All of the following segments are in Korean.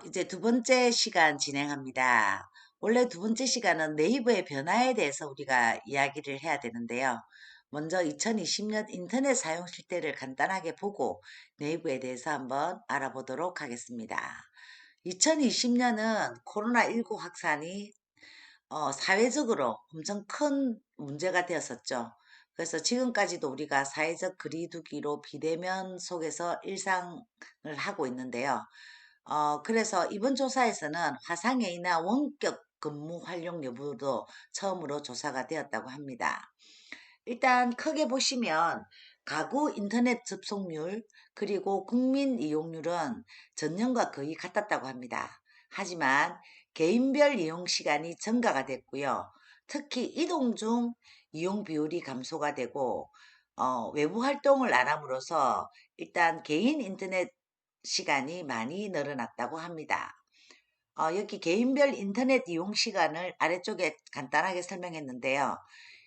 이제 두 번째 시간 진행합니다. 원래 두 번째 시간은 네이버의 변화에 대해서 우리가 이야기를 해야 되는데요. 먼저 2020년 인터넷 사용 실태를 간단하게 보고 네이버에 대해서 한번 알아보도록 하겠습니다. 2020년은 코로나19 확산이 사회적으로 엄청 큰 문제가 되었었죠. 그래서 지금까지도 우리가 사회적 거리두기로 비대면 속에서 일상을 하고 있는데요. 그래서 이번 조사에서는 화상회의나 원격 근무 활용 여부도 처음으로 조사가 되었다고 합니다. 일단 크게 보시면 가구 인터넷 접속률 그리고 국민 이용률은 전년과 거의 같았다고 합니다. 하지만 개인별 이용 시간이 증가가 됐고요. 특히 이동 중 이용 비율이 감소가 되고 외부 활동을 안 함으로써 일단 개인 인터넷 시간이 많이 늘어났다고 합니다. 여기 개인별 인터넷 이용 시간을 아래쪽에 간단하게 설명했는데요.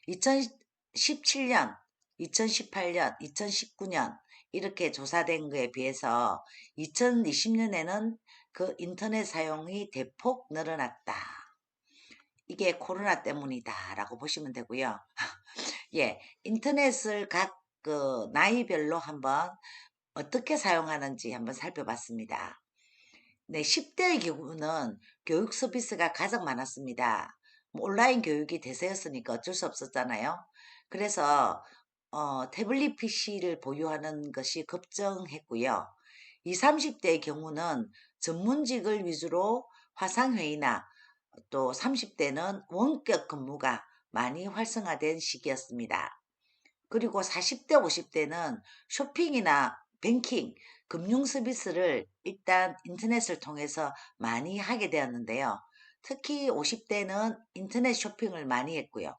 2017년, 2018년, 2019년 이렇게 조사된 거에 비해서 2020년에는 그 인터넷 사용이 대폭 늘어났다. 이게 코로나 때문이다라고 보시면 되고요. 예, 인터넷을 각 그 나이별로 한번 어떻게 사용하는지 한번 살펴봤습니다. 네, 10대의 경우는 교육 서비스가 가장 많았습니다. 온라인 교육이 대세였으니까 어쩔 수 없었잖아요. 그래서 태블릿 PC를 보유하는 것이 급증했고요. 20, 30대의 경우는 전문직을 위주로 화상회의나 또 30대는 원격 근무가 많이 활성화된 시기였습니다. 그리고 40대, 50대는 쇼핑이나 뱅킹, 금융 서비스를 일단 인터넷을 통해서 많이 하게 되었는데요. 특히 50대는 인터넷 쇼핑을 많이 했고요.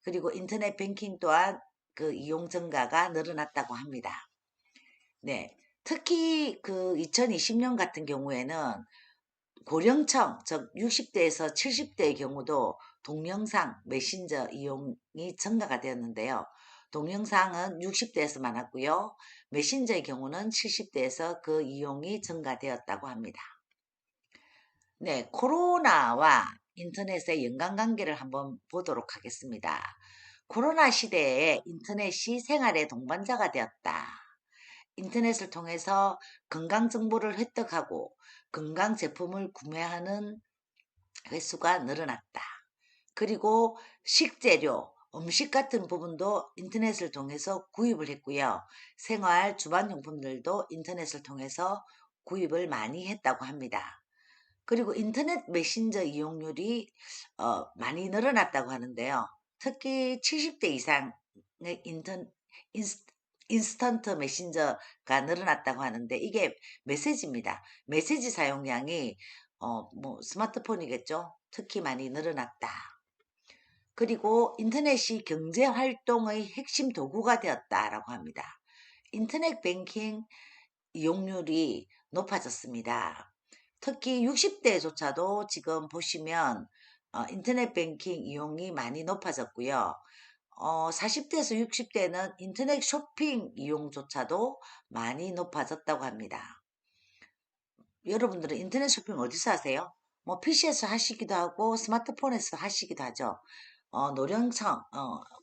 그리고 인터넷 뱅킹 또한 그 이용 증가가 늘어났다고 합니다. 네. 특히 그 2020년 같은 경우에는 고령층, 즉 60대에서 70대의 경우도 동영상, 메신저 이용이 증가가 되었는데요. 동영상은 60대에서 많았고요. 메신저의 경우는 70대에서 그 이용이 증가되었다고 합니다. 네, 코로나와 인터넷의 연관관계를 한번 보도록 하겠습니다. 코로나 시대에 인터넷이 생활의 동반자가 되었다. 인터넷을 통해서 건강 정보를 획득하고 건강 제품을 구매하는 횟수가 늘어났다. 그리고 식재료, 음식 같은 부분도 인터넷을 통해서 구입을 했고요. 생활 주방용품들도 인터넷을 통해서 구입을 많이 했다고 합니다. 그리고 인터넷 메신저 이용률이 많이 늘어났다고 하는데요. 특히 70대 이상의 인스턴트 메신저가 늘어났다고 하는데 이게 메시지입니다. 메시지 사용량이 스마트폰이겠죠. 특히 많이 늘어났다. 그리고 인터넷이 경제 활동의 핵심 도구가 되었다라고 합니다. 인터넷 뱅킹 이용률이 높아졌습니다. 특히 60대조차도 지금 보시면 인터넷 뱅킹 이용이 많이 높아졌고요. 40대에서 60대는 인터넷 쇼핑 이용조차도 많이 높아졌다고 합니다. 여러분들은 인터넷 쇼핑 어디서 하세요? 뭐 PC에서 하시기도 하고 스마트폰에서 하시기도 하죠. 노령층,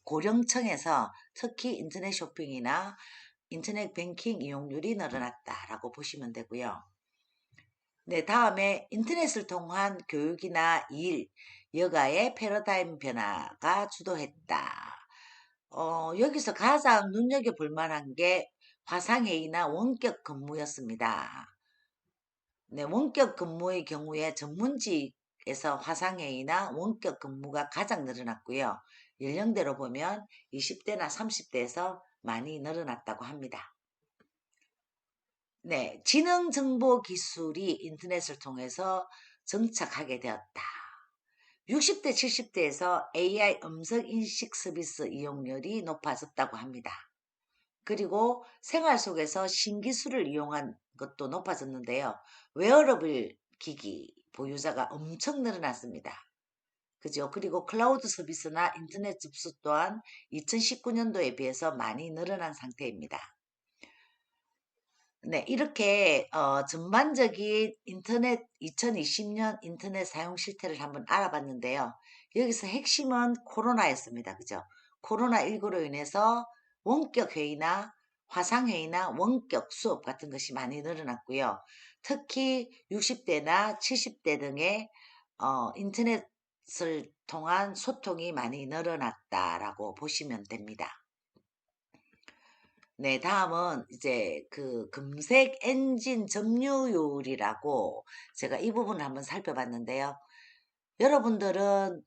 고령층에서 특히 인터넷 쇼핑이나 인터넷 뱅킹 이용률이 늘어났다라고 보시면 되고요. 네, 다음에 인터넷을 통한 교육이나 일, 여가의 패러다임 변화가 주도했다. 여기서 가장 눈여겨볼 만한 게 화상회의나 원격 근무였습니다. 네, 원격 근무의 경우에 전문직에서 화상회의나 원격 근무가 가장 늘어났고요. 연령대로 보면 20대나 30대에서 많이 늘어났다고 합니다. 네, 지능정보기술이 인터넷을 통해서 정착하게 되었다. 60대, 70대에서 AI 음성인식 서비스 이용률이 높아졌다고 합니다. 그리고 생활 속에서 신기술을 이용한 것도 높아졌는데요. 웨어러블 기기 보유자가 엄청 늘어났습니다. 그죠? 그리고 클라우드 서비스나 인터넷 접수 또한 2019년도에 비해서 많이 늘어난 상태입니다. 네, 이렇게 전반적인 인터넷 2020년 인터넷 사용 실태를 한번 알아봤는데요. 여기서 핵심은 코로나였습니다. 그죠? 코로나19로 인해서 원격 회의나 화상 회의나 원격 수업 같은 것이 많이 늘어났고요. 특히 60대나 70대 등의 인터넷을 통한 소통이 많이 늘어났다라고 보시면 됩니다. 네, 다음은 이제 그 검색 엔진 점유율이라고 제가 이 부분을 한번 살펴봤는데요. 여러분들은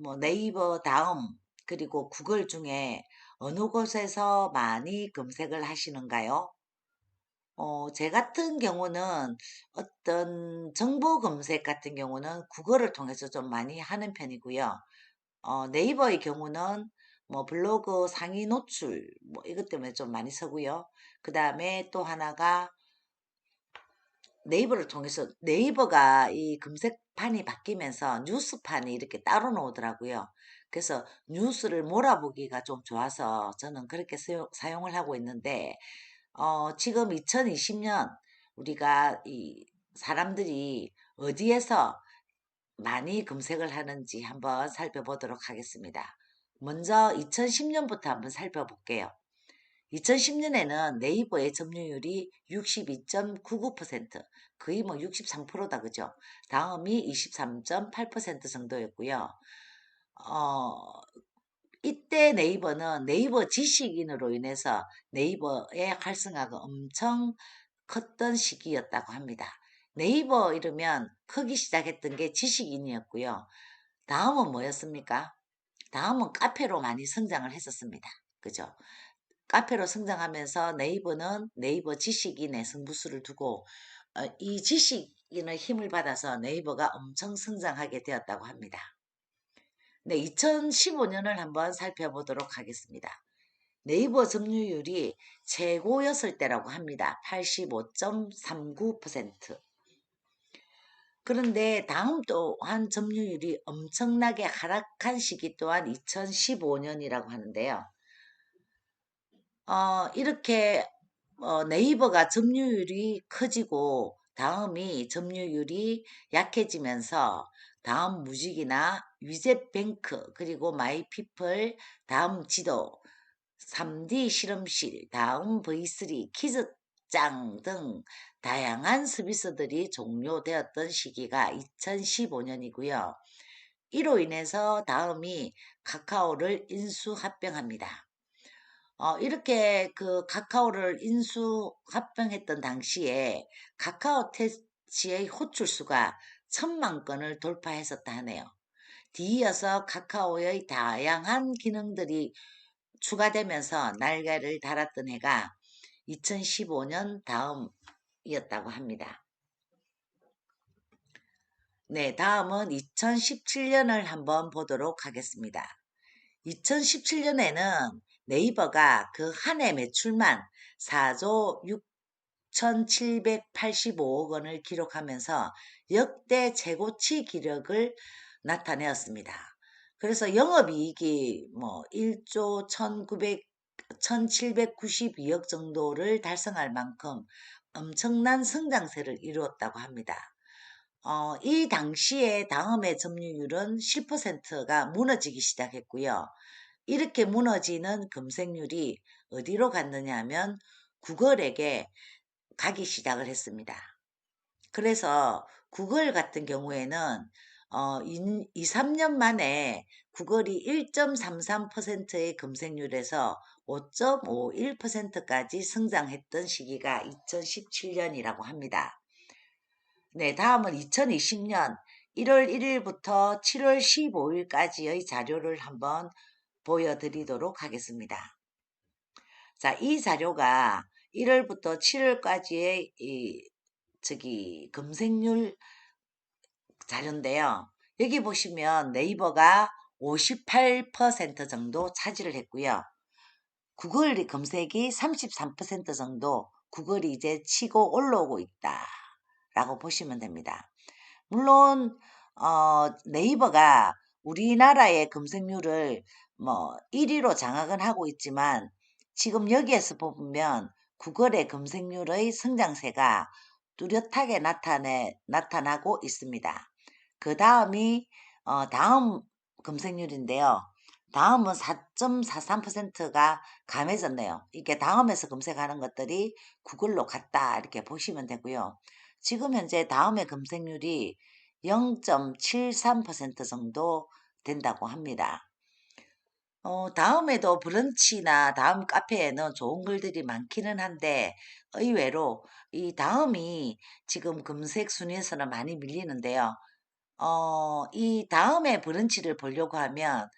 뭐 네이버 다음 그리고 구글 중에 어느 곳에서 많이 검색을 하시는가요? 제 같은 경우는 어떤 정보 검색 같은 경우는 구글을 통해서 좀 많이 하는 편이고요. 네이버의 경우는 뭐 블로그 상위 노출 뭐 이것 때문에 좀 많이 서고요. 그 다음에 또 하나가 네이버를 통해서 네이버가 이 검색판이 바뀌면서 뉴스판이 이렇게 따로 나오더라고요. 그래서 뉴스를 몰아보기가 좀 좋아서 저는 그렇게 사용을 하고 있는데 지금 2020년 우리가 이 사람들이 어디에서 많이 검색을 하는지 한번 살펴보도록 하겠습니다. 먼저 2010년부터 한번 살펴볼게요. 2010년에는 네이버의 점유율이 62.99%, 거의 뭐 63%다, 그죠? 다음이 23.8% 정도였고요. 어, 이때 네이버는 네이버 지식인으로 인해서 네이버의 활성화가 엄청 컸던 시기였다고 합니다. 네이버 이러면 크기 시작했던 게 지식인이었고요. 다음은 뭐였습니까? 다음은 카페로 많이 성장을 했었습니다. 그죠? 카페로 성장하면서 네이버는 네이버 지식인의 승부수를 두고 이 지식인의 힘을 받아서 네이버가 엄청 성장하게 되었다고 합니다. 네, 2015년을 한번 살펴보도록 하겠습니다. 네이버 점유율이 최고였을 때라고 합니다. 85.39%. 그런데 다음 또한 점유율이 엄청나게 하락한 시기 또한 2015년이라고 하는데요. 이렇게 네이버가 점유율이 커지고 다음이 점유율이 약해지면서 다음 무직이나 위젯뱅크 그리고 마이피플 다음 지도 3D 실험실 다음 V3 키즈짱 등 다양한 서비스들이 종료되었던 시기가 2015년이고요. 이로 인해서 다음이 카카오를 인수합병합니다. 이렇게 그 카카오를 인수합병했던 당시에 카카오 택시의 호출수가 1,000만 건을 돌파했었다 하네요. 뒤이어서 카카오의 다양한 기능들이 추가되면서 날개를 달았던 해가 2015년 다음이었다고 합니다. 네, 다음은 2017년을 한번 보도록 하겠습니다. 2017년에는 네이버가 그 한 해 매출만 4조 6,785억 원을 기록하면서 역대 최고치 기록을 나타내었습니다. 그래서 영업이익이 뭐 1조 1,792억 정도를 달성할 만큼 엄청난 성장세를 이루었다고 합니다. 이 당시에 다음의 점유율은 10%가 무너지기 시작했고요. 이렇게 무너지는 검색률이 어디로 갔느냐 하면 구글에게 가기 시작을 했습니다. 그래서 구글 같은 경우에는 2, 3년 만에 구글이 1.33%의 검색률에서 5.51%까지 성장했던 시기가 2017년이라고 합니다. 네, 다음은 2020년 1월 1일부터 7월 15일까지의 자료를 한번 보여드리도록 하겠습니다. 자, 이 자료가 1월부터 7월까지의 검색률 자료인데요. 여기 보시면 네이버가 58% 정도 차지를 했고요. 구글 검색이 33% 정도 구글이 이제 치고 올라오고 있다라고 보시면 됩니다. 물론 네이버가 우리나라의 검색률을 뭐 1위로 장악은 하고 있지만 지금 여기에서 보면 구글의 검색률의 성장세가 뚜렷하게 나타나고 있습니다. 그 다음이 다음 검색률인데요. 다음은 4.43%가 감해졌네요. 이게 다음에서 검색하는 것들이 구글로 갔다 이렇게 보시면 되고요. 지금 현재 다음의 검색률이 0.73% 정도 된다고 합니다. 다음에도 브런치나 다음 카페에는 좋은 글들이 많기는 한데 의외로 이 다음이 지금 검색 순위에서는 많이 밀리는데요. 이 다음에 브런치를 보려고 하면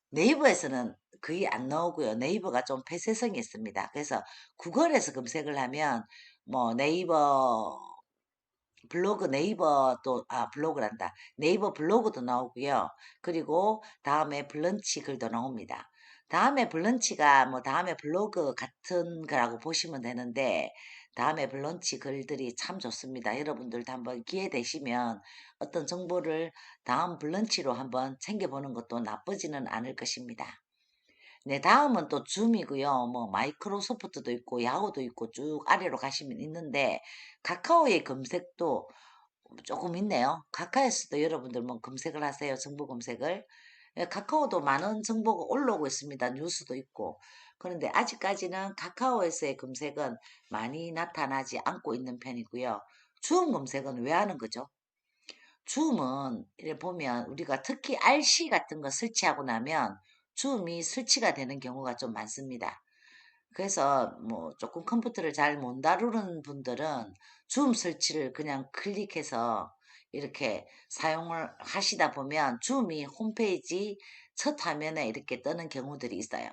네이버에서는 거의 안 나오고요. 네이버가 좀 폐쇄성이 있습니다. 그래서 구글에서 검색을 하면 뭐 네이버 블로그 네이버도 블로그란다. 네이버 블로그도 나오고요. 그리고 다음에 블런치 글도 나옵니다. 다음에 블런치가 뭐 다음에 블로그 같은 거라고 보시면 되는데 다음에 블런치 글들이 참 좋습니다. 여러분들도 한번 기회 되시면 어떤 정보를 다음 블런치로 한번 챙겨보는 것도 나쁘지는 않을 것입니다. 네, 다음은 또 줌이고요. 뭐 마이크로소프트도 있고 야후도 있고 쭉 아래로 가시면 있는데 카카오의 검색도 조금 있네요. 카카오에서도 여러분들 뭐 검색을 하세요. 정보 검색을. 예, 카카오도 많은 정보가 올라오고 있습니다. 뉴스도 있고. 그런데 아직까지는 카카오에서의 검색은 많이 나타나지 않고 있는 편이고요. 줌 검색은 왜 하는 거죠? 줌은 이래 보면 우리가 특히 RC 같은 거 설치하고 나면 줌이 설치가 되는 경우가 좀 많습니다. 그래서 뭐 조금 컴퓨터를 잘 못 다루는 분들은 줌 설치를 그냥 클릭해서 이렇게 사용을 하시다 보면 줌이 홈페이지 첫 화면에 이렇게 뜨는 경우들이 있어요.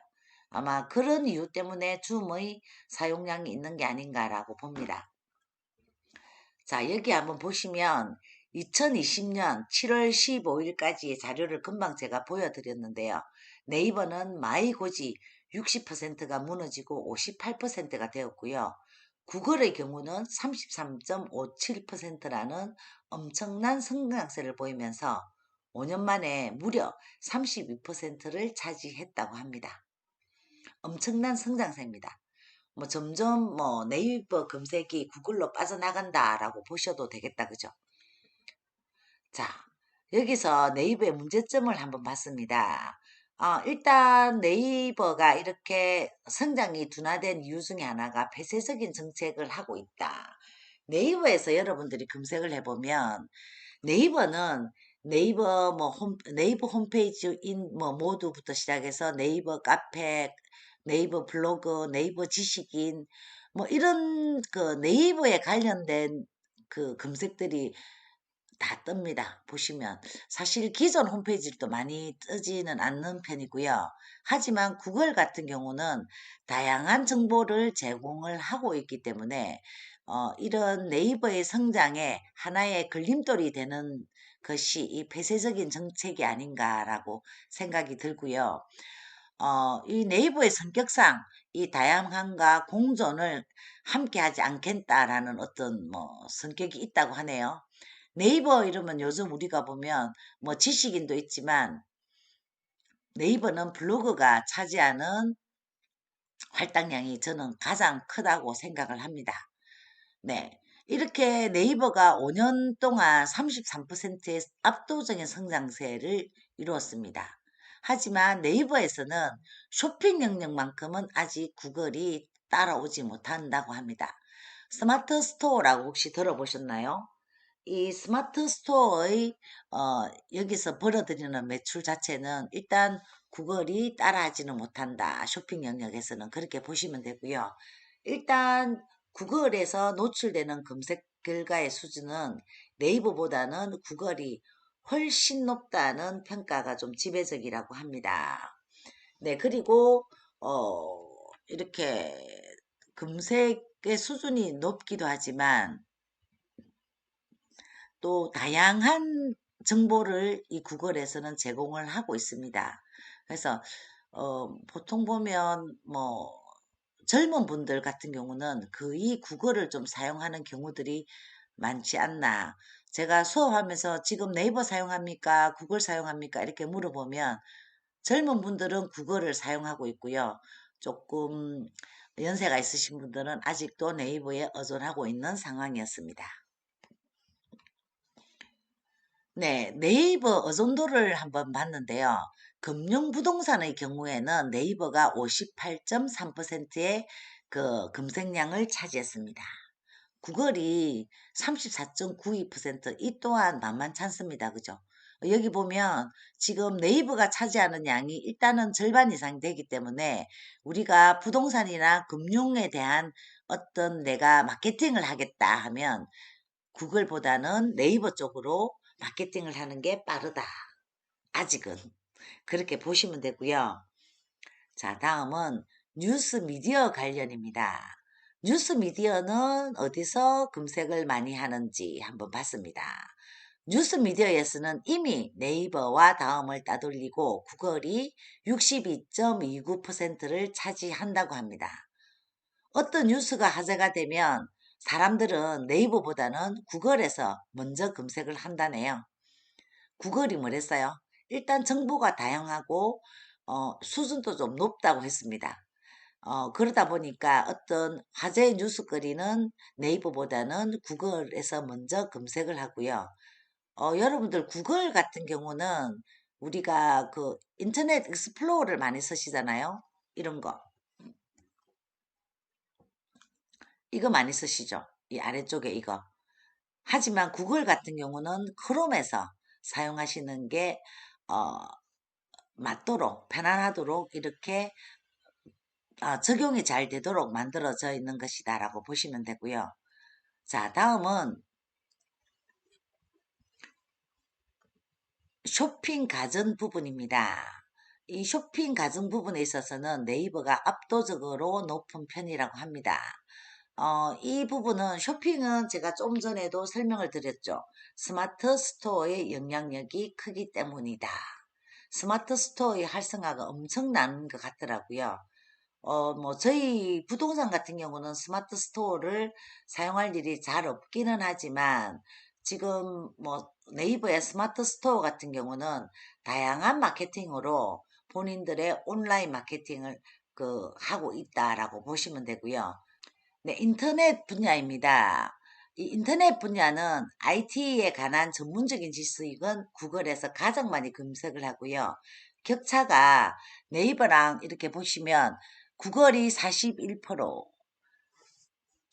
아마 그런 이유 때문에 줌의 사용량이 있는 게 아닌가라고 봅니다. 자, 여기 한번 보시면 2020년 7월 15일까지의 자료를 금방 제가 보여드렸는데요. 네이버는 마이고지 60%가 무너지고 58%가 되었고요. 구글의 경우는 33.57%라는 엄청난 성장세를 보이면서 5년 만에 무려 32%를 차지했다고 합니다. 엄청난 성장세입니다. 뭐 점점 뭐 네이버 검색이 구글로 빠져나간다라고 보셔도 되겠다. 그죠? 자, 여기서 네이버의 문제점을 한번 봤습니다. 일단 네이버가 이렇게 성장이 둔화된 이유 중에 하나가 폐쇄적인 정책을 하고 있다. 네이버에서 여러분들이 검색을 해보면 네이버는 네이버 홈페이지인 뭐 모두부터 시작해서 네이버 카페, 네이버 블로그, 네이버 지식인 뭐 이런 그 네이버에 관련된 그 검색들이 다 뜹니다. 보시면 사실 기존 홈페이지도 많이 뜨지는 않는 편이고요. 하지만 구글 같은 경우는 다양한 정보를 제공을 하고 있기 때문에 이런 네이버의 성장에 하나의 걸림돌이 되는 것이 이 폐쇄적인 정책이 아닌가라고 생각이 들고요. 이 네이버의 성격상 이 다양함과 공존을 함께 하지 않겠다라는 어떤 뭐 성격이 있다고 하네요. 네이버 이러면 요즘 우리가 보면 뭐 지식인도 있지만 네이버는 블로그가 차지하는 할당량이 저는 가장 크다고 생각을 합니다. 네. 이렇게 네이버가 5년 동안 33%의 압도적인 성장세를 이루었습니다. 하지만 네이버에서는 쇼핑 영역만큼은 아직 구글이 따라오지 못한다고 합니다. 스마트 스토어라고 혹시 들어보셨나요? 이 스마트 스토어의 여기서 벌어들이는 매출 자체는 일단 구글이 따라하지는 못한다. 쇼핑 영역에서는 그렇게 보시면 되고요. 일단 구글에서 노출되는 검색 결과의 수준은 네이버보다는 구글이 훨씬 높다는 평가가 좀 지배적이라고 합니다. 네, 그리고 이렇게 검색의 수준이 높기도 하지만 또 다양한 정보를 이 구글에서는 제공을 하고 있습니다. 그래서 보통 보면 뭐 젊은 분들 같은 경우는 거의 구글을 좀 사용하는 경우들이 많지 않나. 제가 수업하면서 지금 네이버 사용합니까? 구글 사용합니까? 이렇게 물어보면 젊은 분들은 구글을 사용하고 있고요. 조금 연세가 있으신 분들은 아직도 네이버에 의존하고 있는 상황이었습니다. 네, 네이버 의존도를 한번 봤는데요. 금융부동산의 경우에는 네이버가 58.3%의 그 검색량을 차지했습니다. 구글이 34.92%, 이 또한 만만치 않습니다. 그죠? 여기 보면 지금 네이버가 차지하는 양이 일단은 절반 이상 되기 때문에 우리가 부동산이나 금융에 대한 어떤 내가 마케팅을 하겠다 하면 구글보다는 네이버 쪽으로 마케팅을 하는 게 빠르다. 아직은. 그렇게 보시면 되고요. 자, 다음은 뉴스 미디어 관련입니다. 뉴스 미디어는 어디서 검색을 많이 하는지 한번 봤습니다. 뉴스 미디어에서는 이미 네이버와 다음을 따돌리고 구글이 62.29%를 차지한다고 합니다. 어떤 뉴스가 화제가 되면 사람들은 네이버보다는 구글에서 먼저 검색을 한다네요. 구글이 뭐랬어요? 일단 정보가 다양하고 수준도 좀 높다고 했습니다. 그러다 보니까 어떤 화제의 뉴스거리는 네이버보다는 구글에서 먼저 검색을 하고요. 여러분들 구글 같은 경우는 우리가 그 인터넷 익스플로러를 많이 쓰시잖아요. 이런 거. 이거 많이 쓰시죠? 이 아래쪽에 이거. 하지만 구글 같은 경우는 크롬에서 사용하시는 게 맞도록 편안하도록 이렇게 적용이 잘 되도록 만들어져 있는 것이다라고 보시면 되고요. 자, 다음은 쇼핑 가전 부분입니다. 이 쇼핑 가전 부분에 있어서는 네이버가 압도적으로 높은 편이라고 합니다. 이 부분은 쇼핑은 제가 좀 전에도 설명을 드렸죠. 스마트 스토어의 영향력이 크기 때문이다. 스마트 스토어의 활성화가 엄청난 것 같더라고요. 저희 부동산 같은 경우는 스마트 스토어를 사용할 일이 잘 없기는 하지만 지금 네이버의 스마트 스토어 같은 경우는 다양한 마케팅으로 본인들의 온라인 마케팅을 하고 있다라고 보시면 되고요. 네, 인터넷 분야입니다. 이 인터넷 분야는 IT에 관한 전문적인 지식은 구글에서 가장 많이 검색을 하고요. 격차가 네이버랑 이렇게 보시면 구글이 41%,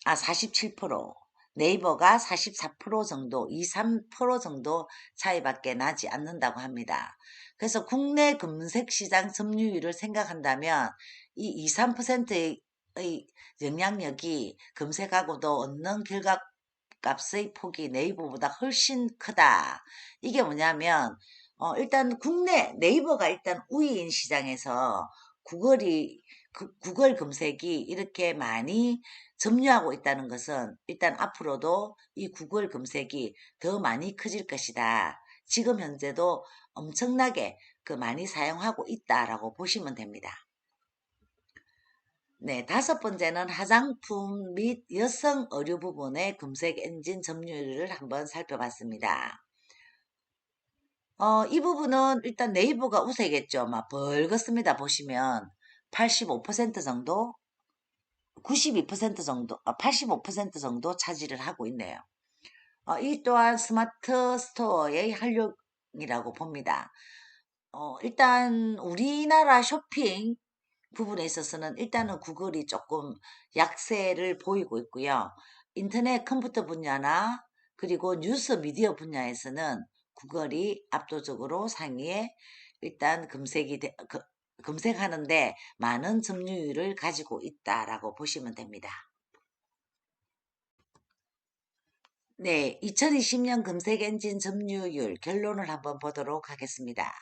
47%, 네이버가 44% 정도, 2, 3% 정도 차이밖에 나지 않는다고 합니다. 그래서 국내 검색 시장 점유율을 생각한다면 이 2, 3%의 영향력이 검색하고도 얻는 결과 값의 폭이 네이버보다 훨씬 크다. 이게 뭐냐면 일단 국내 네이버가 일단 우위인 시장에서 구글 검색이 이렇게 많이 점유하고 있다는 것은 일단 앞으로도 이 구글 검색이 더 많이 커질 것이다. 지금 현재도 엄청나게 많이 사용하고 있다라고 보시면 됩니다. 네, 다섯 번째는 화장품 및 여성 의류 부분의 검색 엔진 점유율을 한번 살펴봤습니다. 이 부분은 일단 네이버가 우세겠죠. 막 벌겋습니다. 보시면 85% 정도, 92% 정도, 85% 정도 차지를 하고 있네요. 이 또한 스마트 스토어의 활력이라고 봅니다. 일단 우리나라 쇼핑 부분에 있어서는 일단은 구글이 조금 약세를 보이고 있고요. 인터넷 컴퓨터 분야나 그리고 뉴스 미디어 분야에서는 구글이 압도적으로 상위에 일단 검색하는데 많은 점유율을 가지고 있다라고 보시면 됩니다. 네, 2020년 검색 엔진 점유율 결론을 한번 보도록 하겠습니다.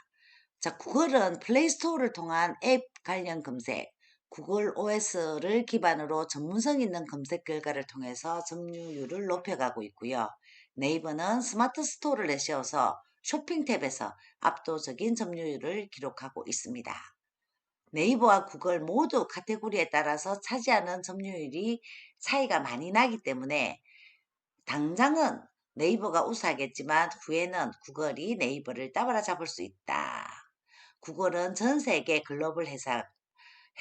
자, 구글은 플레이스토어를 통한 앱 관련 검색, 구글 OS를 기반으로 전문성 있는 검색 결과를 통해서 점유율을 높여가고 있고요. 네이버는 스마트 스토어를 내세워서 쇼핑 탭에서 압도적인 점유율을 기록하고 있습니다. 네이버와 구글 모두 카테고리에 따라서 차지하는 점유율이 차이가 많이 나기 때문에 당장은 네이버가 우세하겠지만 후에는 구글이 네이버를 따라잡을 수 있다. 구글은 전 세계 글로벌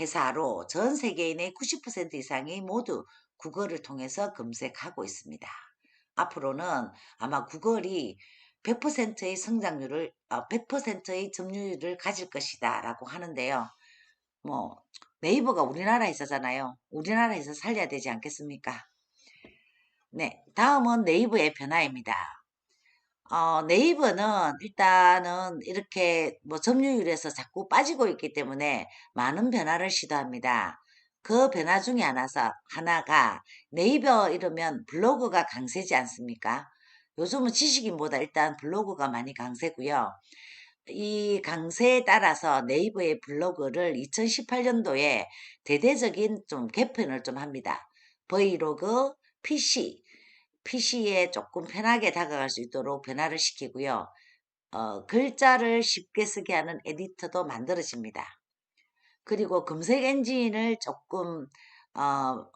회사로 전 세계인의 90% 이상이 모두 구글을 통해서 검색하고 있습니다. 앞으로는 아마 구글이 100%의 성장률을, 100%의 점유율을 가질 것이다 라고 하는데요. 뭐, 네이버가 우리나라에 있었잖아요. 우리나라에서 살려야 되지 않겠습니까? 네, 다음은 네이버의 변화입니다. 네이버는 일단은 이렇게 뭐 점유율에서 자꾸 빠지고 있기 때문에 많은 변화를 시도합니다. 그 변화 중에 하나가 네이버 이러면 블로그가 강세지 않습니까? 요즘은 지식인보다 일단 블로그가 많이 강세고요. 이 강세에 따라서 네이버의 블로그를 2018년도에 대대적인 좀 개편을 좀 합니다. 브이로그, PC에 조금 편하게 다가갈 수 있도록 변화를 시키고요. 글자를 쉽게 쓰게 하는 에디터도 만들어집니다. 그리고 검색 엔진을 조금 어,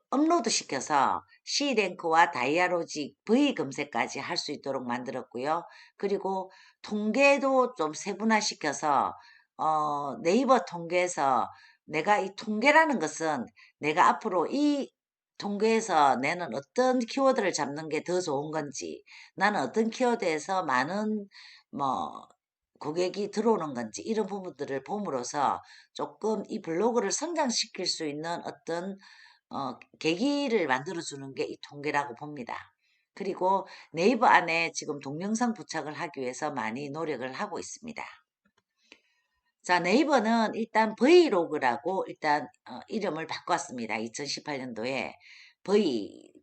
업로드 시켜서 C랭크와 다이아로직 V 검색까지 할 수 있도록 만들었고요. 그리고 통계도 좀 세분화시켜서 네이버 통계에서 내가 이 통계라는 것은 내가 앞으로 이 통계에서 내는 어떤 키워드를 잡는 게 더 좋은 건지, 나는 어떤 키워드에서 많은 뭐 고객이 들어오는 건지 이런 부분들을 봄으로써 조금 이 블로그를 성장시킬 수 있는 어떤 계기를 만들어주는 게 이 통계라고 봅니다. 그리고 네이버 안에 지금 동영상 부착을 하기 위해서 많이 노력을 하고 있습니다. 자, 네이버는 일단 브이로그라고 일단 이름을 바꿨습니다. 2018년도에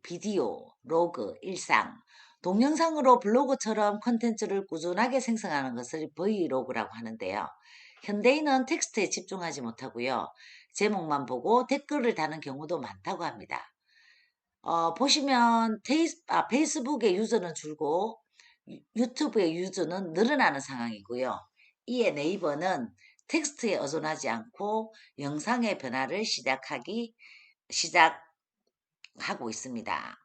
비디오, 로그, 일상, 동영상으로 블로그처럼 콘텐츠를 꾸준하게 생성하는 것을 브이로그라고 하는데요. 현대인은 텍스트에 집중하지 못하고요. 제목만 보고 댓글을 다는 경우도 많다고 합니다. 보시면 페이스북의 유저는 줄고 유튜브의 유저는 늘어나는 상황이고요. 이에 네이버는 텍스트에 의존하지 않고 영상의 변화를 시작하고 있습니다.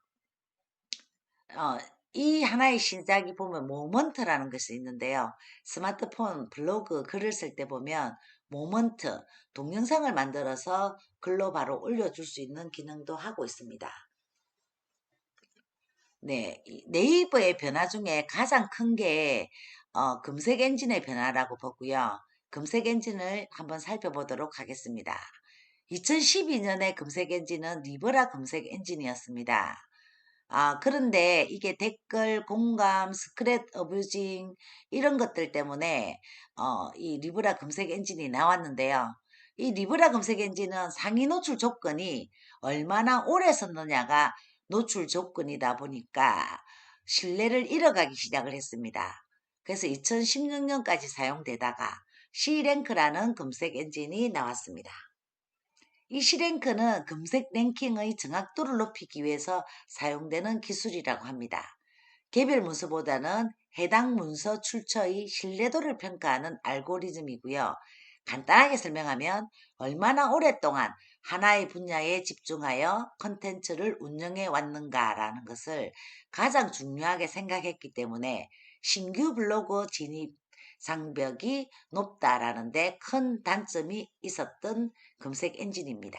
이 하나의 시작이 보면 모먼트라는 것이 있는데요. 스마트폰, 블로그, 글을 쓸 때 보면 모먼트, 동영상을 만들어서 글로 바로 올려줄 수 있는 기능도 하고 있습니다. 네, 네이버의 변화 중에 가장 큰 게 검색 엔진의 변화라고 보고요. 검색 엔진을 한번 살펴보도록 하겠습니다. 2012년에 검색 엔진은 리브라 검색 엔진이었습니다. 그런데 이게 댓글, 공감, 스크랩 어뷰징 이런 것들 때문에 이 리브라 검색 엔진이 나왔는데요. 이 리브라 검색 엔진은 상위 노출 조건이 얼마나 오래 썼느냐가 노출 조건이다 보니까 신뢰를 잃어가기 시작을 했습니다. 그래서 2016년까지 사용되다가 C랭크라는 검색 엔진이 나왔습니다. 이 C랭크는 검색 랭킹의 정확도를 높이기 위해서 사용되는 기술이라고 합니다. 개별 문서보다는 해당 문서 출처의 신뢰도를 평가하는 알고리즘이고요. 간단하게 설명하면 얼마나 오랫동안 하나의 분야에 집중하여 컨텐츠를 운영해 왔는가라는 것을 가장 중요하게 생각했기 때문에 신규 블로그 진입 장벽이 높다라는 데 큰 단점이 있었던 검색 엔진입니다.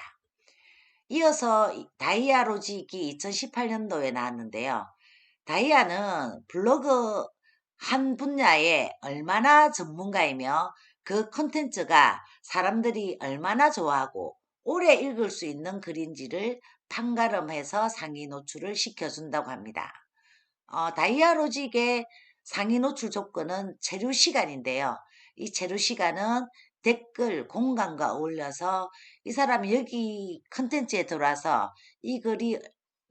이어서 다이아로직이 2018년도에 나왔는데요. 다이아는 블로그 한 분야에 얼마나 전문가이며 그 콘텐츠가 사람들이 얼마나 좋아하고 오래 읽을 수 있는 글인지를 판가름해서 상위 노출을 시켜준다고 합니다. 다이아로직의 상위 노출 조건은 체류 시간인데요. 이 체류 시간은 댓글, 공간과 어울려서 이 사람이 여기 컨텐츠에 들어와서 이 글이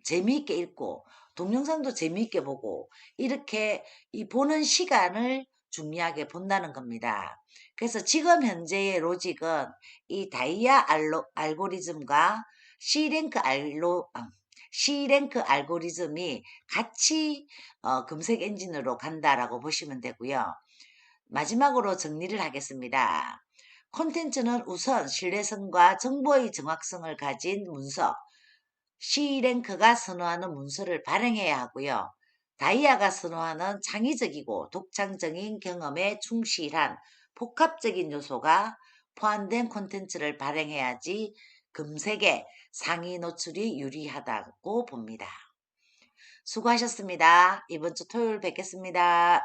재미있게 읽고 동영상도 재미있게 보고 이렇게 이 보는 시간을 중요하게 본다는 겁니다. 그래서 지금 현재의 로직은 이 알고리즘과 C랭크 C랭크 알고리즘이 같이 검색 엔진으로 간다라고 보시면 되고요. 마지막으로 정리를 하겠습니다. 콘텐츠는 우선 신뢰성과 정보의 정확성을 가진 문서, C랭크가 선호하는 문서를 발행해야 하고요. 다이아가 선호하는 창의적이고 독창적인 경험에 충실한 복합적인 요소가 포함된 콘텐츠를 발행해야지 금색의 상위 노출이 유리하다고 봅니다. 수고하셨습니다. 이번 주 토요일 뵙겠습니다.